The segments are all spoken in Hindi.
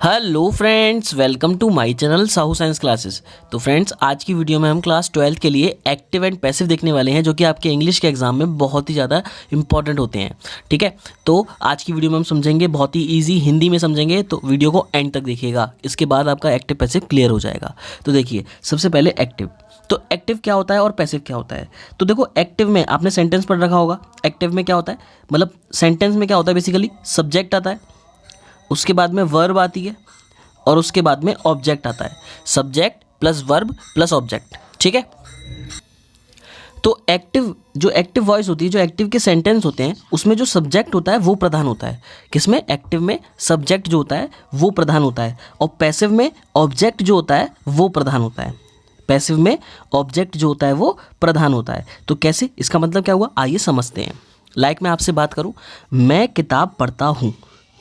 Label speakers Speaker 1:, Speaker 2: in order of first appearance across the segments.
Speaker 1: Hello friends, welcome to my channel Sahu science classes. तो फ्रेंड्स, आज की वीडियो में हम क्लास 12 के लिए एक्टिव एंड पैसिव देखने वाले हैं, जो कि आपके इंग्लिश के एग्जाम में बहुत ही ज़्यादा इंपॉर्टेंट होते हैं। ठीक है, तो आज की वीडियो में हम समझेंगे, बहुत ही ईजी हिंदी में समझेंगे, तो वीडियो को एंड तक देखिएगा। इसके बाद आपका एक्टिव पैसिव क्लियर हो जाएगा। तो देखिए, सबसे पहले एक्टिव। तो एक्टिव क्या होता है और पैसिव क्या होता है? तो देखो, एक्टिव में आपने सेंटेंस पढ़ रखा होगा। एक्टिव में क्या होता है, मतलब सेंटेंस में क्या होता है, बेसिकली सब्जेक्ट आता है, उसके बाद में वर्ब आती है और उसके बाद में ऑब्जेक्ट आता है। Subject plus verb plus object. ठीक है, तो एक्टिव, जो एक्टिव वॉइस होती है, जो एक्टिव के सेंटेंस होते हैं, उसमें जो सब्जेक्ट होता है वो प्रधान होता है। किसमें? एक्टिव में सब्जेक्ट जो होता है वो प्रधान होता है, और पैसिव में ऑब्जेक्ट जो होता है वो प्रधान होता है। पैसिव में ऑब्जेक्ट जो होता है वो प्रधान होता है। तो कैसे, इसका मतलब क्या हुआ, आइए समझते हैं। लाइक मैं आपसे बात करूं, मैं किताब पढ़ता हूं,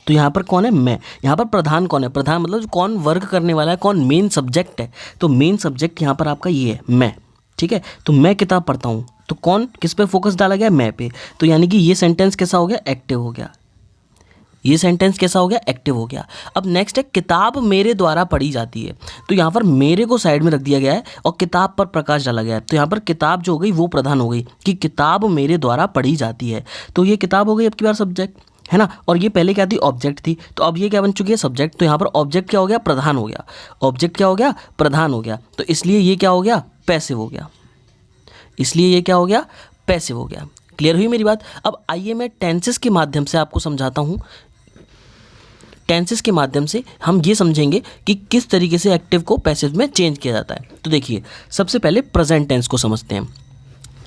Speaker 1: तो यहाँ पर कौन है? मैं। यहाँ पर प्रधान कौन है? प्रधान मतलब कौन वर्क करने वाला है, कौन मेन सब्जेक्ट है। तो मेन सब्जेक्ट यहाँ पर आपका ये है, मैं। ठीक है, तो मैं किताब पढ़ता हूँ, तो कौन, किस पे फोकस डाला गया? मैं पे। तो यानी कि ये सेंटेंस कैसा हो गया? एक्टिव हो गया। ये सेंटेंस कैसा हो गया? एक्टिव हो गया। अब नेक्स्ट है, किताब मेरे द्वारा पढ़ी जाती है। तो यहाँ पर मेरे को साइड में रख दिया गया है और किताब पर प्रकाश डाला गया है। तो यहाँ पर किताब जो हो गई वो प्रधान हो गई, कि किताब मेरे द्वारा पढ़ी जाती है। तो ये किताब हो गई अब की बार सब्जेक्ट, है ना। और ये पहले क्या थी? ऑब्जेक्ट थी। तो अब ये क्या बन चुकी है? सब्जेक्ट। तो यहाँ पर ऑब्जेक्ट क्या हो गया? प्रधान हो गया। ऑब्जेक्ट क्या हो गया? प्रधान हो गया। तो इसलिए ये क्या हो गया? पैसिव हो गया। इसलिए ये क्या हो गया? पैसिव हो गया। क्लियर हुई मेरी बात? अब आइए मैं टेंसेस के माध्यम से आपको समझाता हूँ। टेंसेस के माध्यम से हम ये समझेंगे कि किस तरीके से एक्टिव को पैसिव में चेंज किया जाता है। तो देखिए, सबसे पहले प्रेजेंट टेंस को समझते हैं।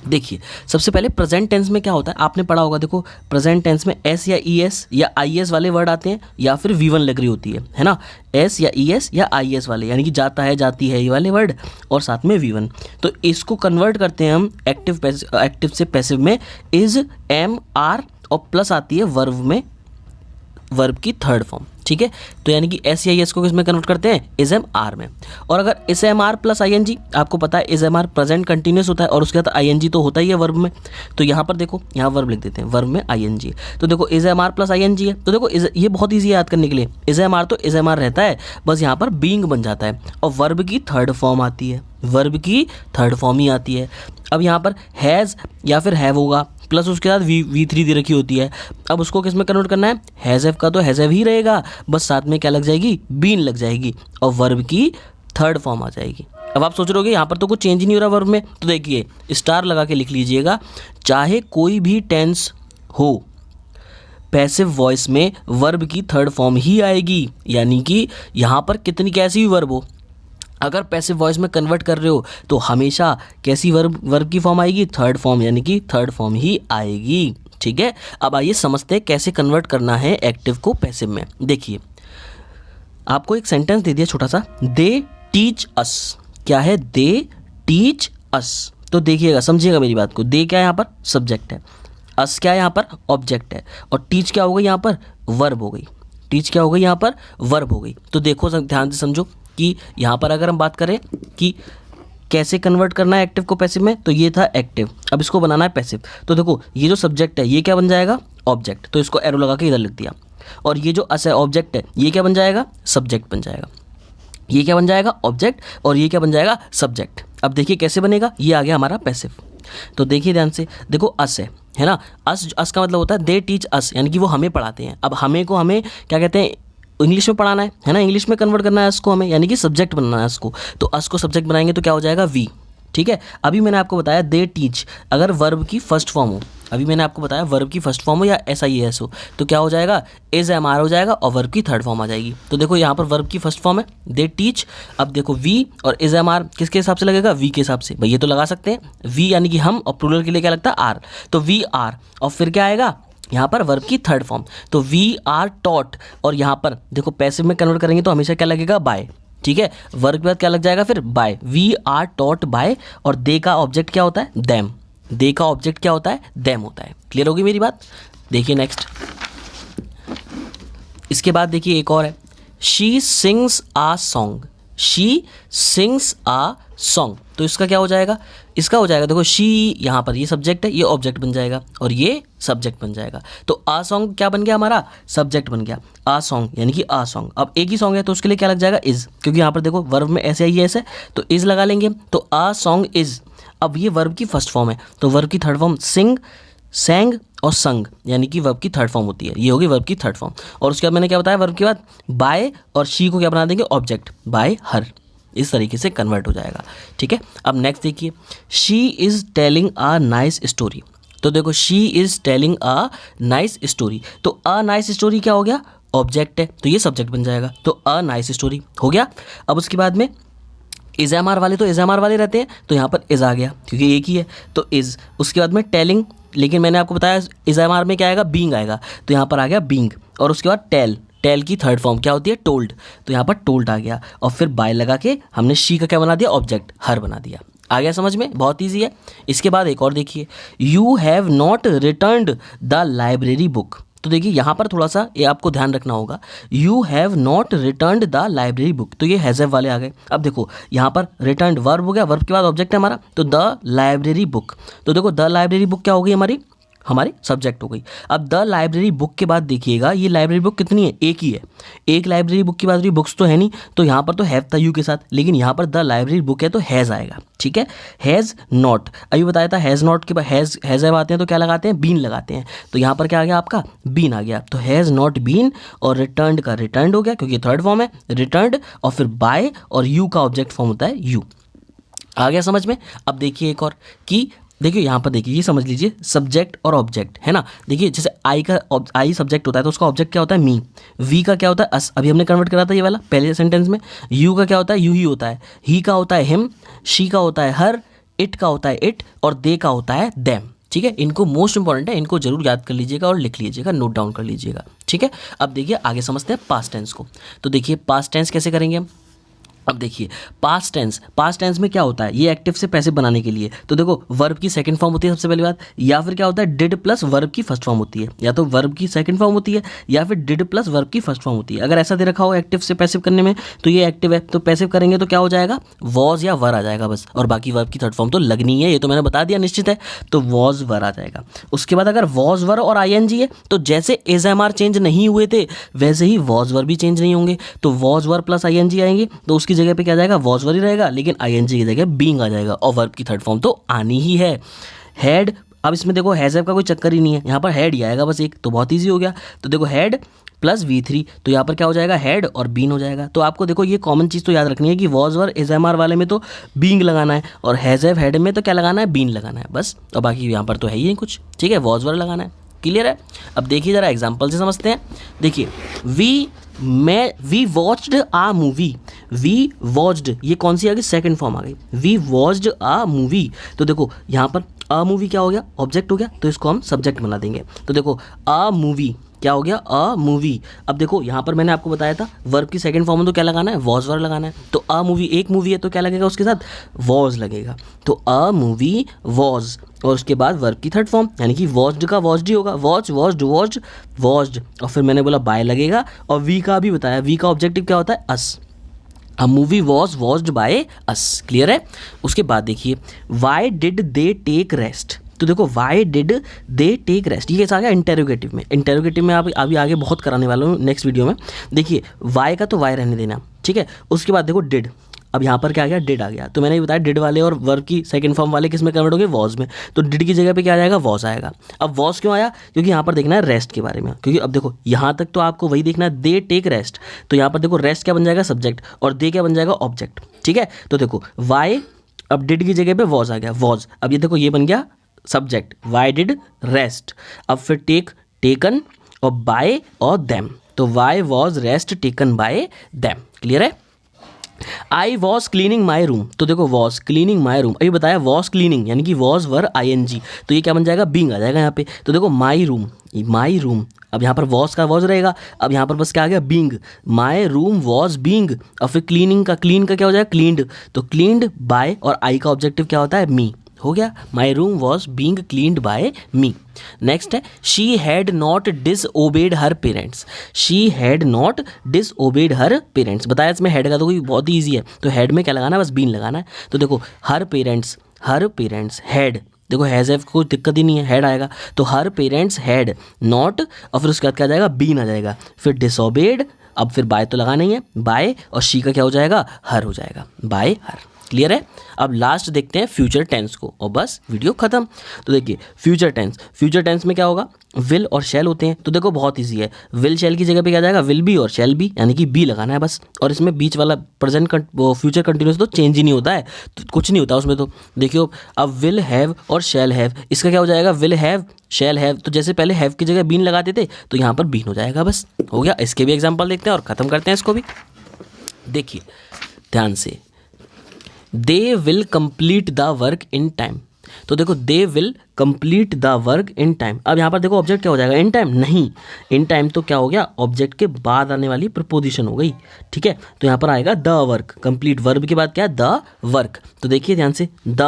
Speaker 1: देखिए, सबसे पहले प्रेजेंट टेंस में क्या होता है, आपने पढ़ा होगा। देखो, प्रेजेंट टेंस में एस या ई एस या आई एस वाले वर्ड आते हैं, या फिर वी1 लग रही होती है ना। एस या ई एस या आई एस वाले, यानी कि जाता है, जाती है, ये वाले वर्ड, और साथ में वी1। तो इसको कन्वर्ट करते हैं हम एक्टिव से पैसिव में। इज, एम, आर और प्लस आती है वर्ब में, वर्ब की थर्ड फॉर्म। ठीक है, तो यानी कि एस या एस को किसमें कन्वर्ट करते हैं? इज एम आर में। और अगर is am are plus I N G, आपको पता है is am are present continuous होता है, और उसके बाद आई एन जी तो होता ही है वर्ब में। तो यहाँ पर देखो, यहाँ वर्ब लिख देते हैं, वर्ब में आई एन जी। तो देखो, is am are plus I N G है। तो देखो, ये बहुत ईजी है याद करने के लिए। इज एम आर तो इज एम आर रहता है, बस यहाँ पर बीइंग बन जाता है, और वर्ब की थर्ड फॉर्म आती है। वर्ब की थर्ड फॉर्म ही आती है। अब यहाँ पर हैज़ या फिर हैव होगा, प्लस उसके बाद वी3 दे रखी होती है। अब उसको किस में कन्वर्ट करना है? हैज़ हैव का तो हैज़ हैव ही रहेगा, बस साथ में क्या लग जाएगी? बीन लग जाएगी, और वर्ब की थर्ड फॉर्म आ जाएगी। अब आप सोच रहे होगे यहाँ पर तो कुछ चेंज ही नहीं हो रहा वर्ब में। तो देखिए, स्टार लगा के लिख लीजिएगा, चाहे कोई भी टेंस हो, पैसिव वॉइस में वर्ब की थर्ड फॉर्म ही आएगी। यानी कि यहाँ पर कितनी कैसी भी वर्ब हो, अगर पैसिव वॉइस में कन्वर्ट कर रहे हो तो हमेशा कैसी वर्ब की फॉर्म आएगी? थर्ड फॉर्म, यानी कि थर्ड फॉर्म ही आएगी। ठीक है, अब आइए समझते हैं कैसे कन्वर्ट करना है एक्टिव को पैसिव में। देखिए, आपको एक सेंटेंस दे दिया छोटा सा, दे टीच अस। क्या है? They teach us. तो देखिएगा, समझिएगा मेरी बात को। दे क्या है यहाँ पर? सब्जेक्ट है। अस क्या है यहाँ पर? ऑब्जेक्ट है। और टीच क्या हो गई यहाँ पर? वर्ब हो गई। टीच क्या हो गई यहाँ पर? वर्ब हो गई। तो देखो, ध्यान से समझो कि यहाँ पर अगर हम बात करें कि कैसे कन्वर्ट करना है एक्टिव को पैसिव में, तो ये था एक्टिव, अब इसको बनाना है पैसिव। तो देखो, ये जो सब्जेक्ट है ये क्या बन जाएगा? ऑब्जेक्ट। तो इसको एरो लगा के इधर लिख दिया। और ये जो अस है, ऑब्जेक्ट है, ये क्या बन जाएगा? सब्जेक्ट बन जाएगा। ये क्या बन जाएगा? ऑब्जेक्ट। और ये क्या बन जाएगा? सब्जेक्ट। अब देखिए कैसे बनेगा, ये आ गया हमारा पैसिव। तो देखिए ध्यान से, देखो अस है ना। अस का मतलब होता है दे टीच अस, यानी कि वो हमें पढ़ाते हैं। अब हमें क्या कहते हैं? इंग्लिश में पढ़ाना है ना, इंग्लिश में कन्वर्ट करना है इसको हमें, यानी कि सब्जेक्ट बनाना है इसको। तो अस को सब्जेक्ट बनाएंगे तो क्या हो जाएगा? वी। ठीक है, अभी मैंने आपको बताया दे टीच, अगर वर्ब की फर्स्ट फॉर्म हो, अभी मैंने आपको बताया वर्ब की फर्स्ट फॉर्म हो या एस आई एस हो, तो क्या हो जाएगा? इज एम आर हो जाएगा, और वर्ब की थर्ड फॉर्म आ जाएगी। तो देखो, यहाँ पर वर्ब की फर्स्ट फॉर्म है दे टीच। अब देखो, वी और इज एम आर किसके हिसाब से लगेगा? वी के हिसाब से। भाई ये तो लगा सकते हैं, वी यानी कि हम, और प्लूरल के लिए क्या लगता है? आर। तो वी आर, और फिर क्या आएगा यहाँ पर? वर्ब की थर्ड फॉर्म। तो वी आर टॉट, और यहाँ पर देखो पैसिव में कन्वर्ट करेंगे तो हमेशा क्या लगेगा? बाय। ठीक है, वर्ब के बाद क्या लग जाएगा फिर? By. We are taught by, और दे का ऑब्जेक्ट क्या होता है? देम। दे का ऑब्जेक्ट क्या होता है? देम होता है। क्लियर होगी मेरी बात? देखिए नेक्स्ट, इसके बाद देखिए एक और है, she sings uh song. She sings uh song. तो इसका क्या हो जाएगा, इसका हो जाएगा देखो शी, यहाँ पर ये सब्जेक्ट है, ये ऑब्जेक्ट बन जाएगा और ये सब्जेक्ट बन जाएगा। तो आ सॉन्ग क्या बन गया हमारा, सब्जेक्ट बन गया। आ सॉन्ग यानी कि आ सॉन्ग। अब एक ही सॉन्ग है तो उसके लिए क्या लग जाएगा, इज़, क्योंकि यहाँ पर देखो वर्ब में ऐसे आई है ऐसे, तो इज़ लगा लेंगे। तो आ सॉन्ग इज़, अब ये वर्ब की फर्स्ट फॉर्म है, तो वर्ब की थर्ड फॉर्म सिंग, सैंग और संग, यानी कि वर्ब की थर्ड फॉर्म होती है, ये होगी वर्ब की थर्ड फॉर्म। और उसके बाद मैंने क्या बताया, वर्ब के बाद बाय और शी को क्या बना देंगे, ऑब्जेक्ट, बाय हर, इस तरीके से कन्वर्ट हो जाएगा। ठीक है, अब नेक्स्ट देखिए, she is telling a nice story. तो देखो she is telling a nice story, तो अ नाइस स्टोरी क्या हो गया, ऑब्जेक्ट है, तो ये सब्जेक्ट बन जाएगा। तो अ नाइस स्टोरी हो गया। अब उसके बाद में इज़ एम आर वाले, तो इज़ एम आर वाले रहते हैं, तो यहाँ पर इज़ आ गया क्योंकि एक ही है, तो इज़। उसके बाद में टेलिंग, लेकिन मैंने आपको बताया इज़ एम आर में क्या आएगा, बीइंग आएगा, तो यहाँ पर आ गया बीइंग। और उसके बाद टेल, टेल की थर्ड फॉर्म क्या होती है, टोल्ड, तो यहाँ पर टोल्ड आ गया। और फिर बाय लगा के हमने शी का क्या बना दिया, ऑब्जेक्ट, हर बना दिया। आ गया समझ में, बहुत ईजी है। इसके बाद एक और देखिए, you have not returned the library book. तो देखिए यहाँ पर थोड़ा सा ये आपको ध्यान रखना होगा, you have not returned the library book, तो ये हैज़ वाले आ गए। अब देखो यहाँ पर रिटर्न्ड वर्ब हो गया, वर्ब के बाद ऑब्जेक्ट है हमारा, तो द लाइब्रेरी बुक, तो देखो द लाइब्रेरी बुक क्या हो गई हमारी, हमारी सब्जेक्ट हो गई। अब द लाइब्रेरी बुक के बाद देखिएगा, ये लाइब्रेरी बुक कितनी है, एक ही है, एक लाइब्रेरी बुक की बात रही, बुक्स तो है नहीं, तो यहाँ पर तो हैव था यू के साथ, लेकिन यहाँ पर द लाइब्रेरी बुक है तो हैज़ आएगा। ठीक है, हैज़ नॉट, अभी बताया था हैज़ नॉट के बाद हैज़ आते हैं तो क्या लगाते हैं, बीन लगाते हैं, तो यहाँ पर क्या आ गया आपका, बीन आ गया। तो हैज़ नॉट बीन, और रिटर्न्ड का रिटर्न्ड हो गया क्योंकि थर्ड फॉर्म है, रिटर्न्ड, और फिर बाय और यू का ऑब्जेक्ट फॉर्म होता है यू। आ गया समझ में। अब देखिए एक और कि देखिए यहाँ पर देखिए, ये समझ लीजिए सब्जेक्ट और ऑब्जेक्ट है ना। देखिए जैसे आई का आई सब्जेक्ट होता है तो उसका ऑब्जेक्ट क्या होता है, मी। वी का क्या होता है, अस, अभी हमने कन्वर्ट करा था ये वाला पहले सेंटेंस में। यू का क्या होता है, यू ही होता है। ही का होता है हिम, शी का होता है हर, इट का होता है इट, और दे का होता है देम। ठीक है, इनको मोस्ट इंपॉर्टेंट है, इनको जरूर याद कर लीजिएगा और लिख लीजिएगा, नोट डाउन कर लीजिएगा। ठीक है, अब देखिए आगे समझते हैं पास्ट टेंस को। तो देखिए पास्ट टेंस कैसे करेंगे हम। अब देखिए पास्ट टेंस में क्या होता है, ये एक्टिव से पैसिव बनाने के लिए, तो देखो वर्ब की सेकंड फॉर्म होती है सबसे पहली बात, या फिर क्या होता है डिड प्लस वर्ब की फर्स्ट फॉर्म होती है, या तो वर्ब की सेकंड फॉर्म होती है या फिर डिड प्लस वर्ब की फर्स्ट फॉर्म होती है। अगर ऐसा दे रखा हो एक्टिव से पैसिव करने में, तो ये एक्टिव है, तो पैसिव करेंगे तो क्या हो जाएगा, वॉज या वर आ जाएगा बस, और बाकी वर्ब की थर्ड फॉर्म तो लगनी है, ये तो मैंने बता दिया निश्चित है, तो वॉज वर आ जाएगा। उसके बाद अगर वॉज वर और आईएनजी है, तो जैसे इज एम आर चेंज नहीं हुए थे वैसे ही वॉज वर भी चेंज नहीं होंगे, तो वॉज वर प्लस आईएनजी आएंगे, तो उसकी जगह पे क्या जाएगा, वॉज वर ही रहेगा, लेकिन आईएनजी की जगह बीइंग आ जाएगा, और वर्ब की थर्ड फॉर्म तो आनी ही है। हैड, अब इसमें देखो हैज़ का कोई चक्कर ही नहीं है, यहाँ पर हैड ही आएगा बस एक, तो बहुत ईजी हो गया। तो देखो हैड प्लस V3, तो यहाँ पर क्या हो जाएगा, हैड और बीन हो जाएगा। तो आपको देखो ये कॉमन चीज़ तो याद रखनी है कि was were is am are वाले में तो बीइंग लगाना है, और हैज़ हैव हैड में तो क्या लगाना है, बीन लगाना है बस, और बाकी यहाँ पर तो है ही नहीं कुछ। ठीक है, वॉज वर लगाना है, क्लियर है। अब देखिए जरा एग्जाम्पल से समझते हैं। देखिए we watched a movie, we watched, ये कौन सी आ गई, सेकंड फॉर्म आ गई, वी वॉच्ड आ मूवी। तो देखो यहाँ पर अ मूवी क्या हो गया, ऑब्जेक्ट हो गया, तो इसको हम सब्जेक्ट बना देंगे। तो देखो अ मूवी क्या हो गया, अ मूवी। अब देखो यहाँ पर मैंने आपको बताया था वर्ब की सेकंड फॉर्म में तो क्या लगाना है, वॉज वर लगाना है, तो अ मूवी एक मूवी है तो क्या लगेगा उसके साथ, वॉज लगेगा, तो अ मूवी वॉज, और उसके बाद वर्ब की थर्ड फॉर्म यानी कि वॉच्ड का वॉच्ड ही होगा, वॉच वॉच्ड वॉच्ड वॉच्ड, और फिर मैंने बोला बाय लगेगा, और वी का भी बताया, वी का ऑब्जेक्टिव क्या होता है, us, a movie was watched by us, clear है। उसके बाद देखिए why did they take rest, तो देखो why did they take rest, ये कैसा आ गया, इंटेरोगेटिव में। इंटेरोगेटिव में आप अभी आगे बहुत कराने वाला हूँ नेक्स्ट वीडियो में। देखिए वाई का तो वाई रहने देना, ठीक है। उसके बाद देखो डिड, अब यहाँ पर क्या आ गया, डिड आ गया, तो मैंने बताया डिड वाले और वर्ब की सेकंड फॉर्म वाले किस में कन्वर्ट होंगे, वॉज में, तो डिड की जगह पे क्या आ जाएगा, वॉज आएगा। अब वॉज क्यों आया, क्योंकि यहाँ पर देखना है रेस्ट के बारे में, क्योंकि अब देखो यहाँ तक तो आपको वही देखना है, दे टेक रेस्ट, तो यहाँ पर देखो रेस्ट क्या बन जाएगा, सब्जेक्ट, और दे क्या बन जाएगा, ऑब्जेक्ट। ठीक है, तो देखो वाई, अब डिड की जगह पे वॉज आ गया, वॉज, अब ये देखो ये बन गया सब्जेक्ट, वाई डिड रेस्ट, अब फिर टेक टेकन, और बाय और देम, तो why was rest taken by them, clear है। I was cleaning my room, तो देखो वॉज क्लीनिंग माई रूम, अभी बताया वॉज क्लीनिंग यानी कि वॉज वर ING, तो ये क्या बन जाएगा, बीइंग आ जाएगा यहाँ पे। तो देखो माई रूम, अब यहाँ पर वॉज का वॉज रहेगा, अब यहाँ पर बस क्या आ गया, being, my room was being, और फिर क्लीनिंग का क्लीन का क्या हो जाएगा, क्लीन्ड, तो क्लीन्ड बाय, और आई का ऑब्जेक्टिव क्या होता है, मी, हो गया, my room was being cleaned by me. Next है she had not disobeyed her parents. She had not disobeyed her parents. बताया इसमें हेड का तो कोई बहुत ही ईजी है, तो हेड में क्या लगाना है, बस बीन लगाना है। तो देखो हर पेरेंट्स हैड, देखो हैज़ हैव कोई दिक्कत ही नहीं है, हेड आएगा। तो हर पेरेंट्स हैड नॉट, और फिर उसके बाद क्या आ जाएगा, बीन आ जाएगा। फिर डिसओबेड, अब फिर बाय तो लगाना ही है, बाय, और शी का क्या हो जाएगा, हर हो जाएगा, बाय हर। क्लियर है। अब लास्ट देखते हैं फ्यूचर टेंस को और बस वीडियो खत्म। तो देखिए फ्यूचर टेंस में क्या होगा, विल और शैल होते हैं। तो देखो बहुत इजी है, विल शैल की जगह पे क्या जाएगा, विल बी और शैल बी, यानी कि बी लगाना है बस। और इसमें बीच वाला प्रेजेंट फ्यूचर कंटिन्यूस तो चेंज ही नहीं होता है, तो कुछ नहीं होता उसमें। तो देखियो अब विल हैव और शैल हैव, इसका क्या हो जाएगा, विल हैव शैल हैव। तो जैसे पहले हैव की जगह बीन लगाते थे, तो यहाँ पर बीन हो जाएगा, बस हो गया। इसके भी एग्जाम्पल देखते हैं और ख़त्म करते हैं इसको भी। देखिए ध्यान से, they will complete the work in time. तो देखो they will complete the work in time. अब यहाँ पर देखो ऑब्जेक्ट क्या हो जाएगा, इन टाइम नहीं, इन टाइम तो क्या हो गया, ऑब्जेक्ट के बाद आने वाली प्रपोजिशन हो गई, ठीक है। तो यहाँ पर आएगा द वर्क, कंप्लीट वर्ब के बाद क्या है, द वर्क। तो देखिए ध्यान से, द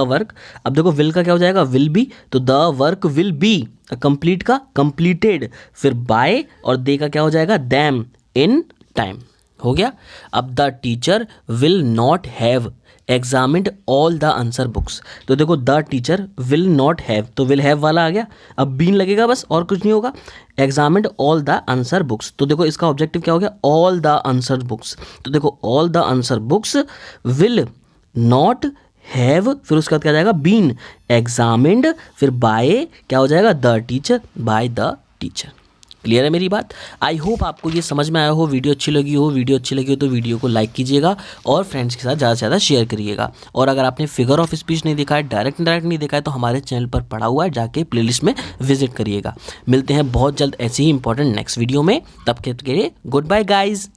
Speaker 1: वर्क। अब देखो विल का क्या हो जाएगा, विल बी, तो the work will be, complete का कंप्लीटेड, फिर बाय, और दे का क्या हो जाएगा, दैम, इन टाइम। हो गया। अब the teacher will not have examined all the answer books. तो देखो the teacher will not have, तो विल हैव वाला आ गया, अब बीन लगेगा बस और कुछ नहीं होगा। Examined all the answer books, तो देखो इसका ऑब्जेक्टिव क्या हो गया, ऑल द आंसर बुक्स। तो देखो all the answer books will not have, फिर उसके बाद क्या जाएगा, बीन एग्जामिन्ड, फिर बाय क्या हो जाएगा, the teacher, by the teacher. Clear है मेरी बात। आई होप आपको ये समझ में आया हो, वीडियो अच्छी लगी हो तो वीडियो को लाइक कीजिएगा और फ्रेंड्स के साथ ज़्यादा से ज़्यादा शेयर करिएगा। और अगर आपने फिगर ऑफ स्पीच नहीं देखा है, डायरेक्ट नहीं देखा है, तो हमारे चैनल पर पड़ा हुआ है, जाके प्लेलिस्ट में विजिट करिएगा। मिलते हैं बहुत जल्द ऐसे ही इंपॉर्टेंट नेक्स्ट वीडियो में, तब के लिए गुड बाय गाइज।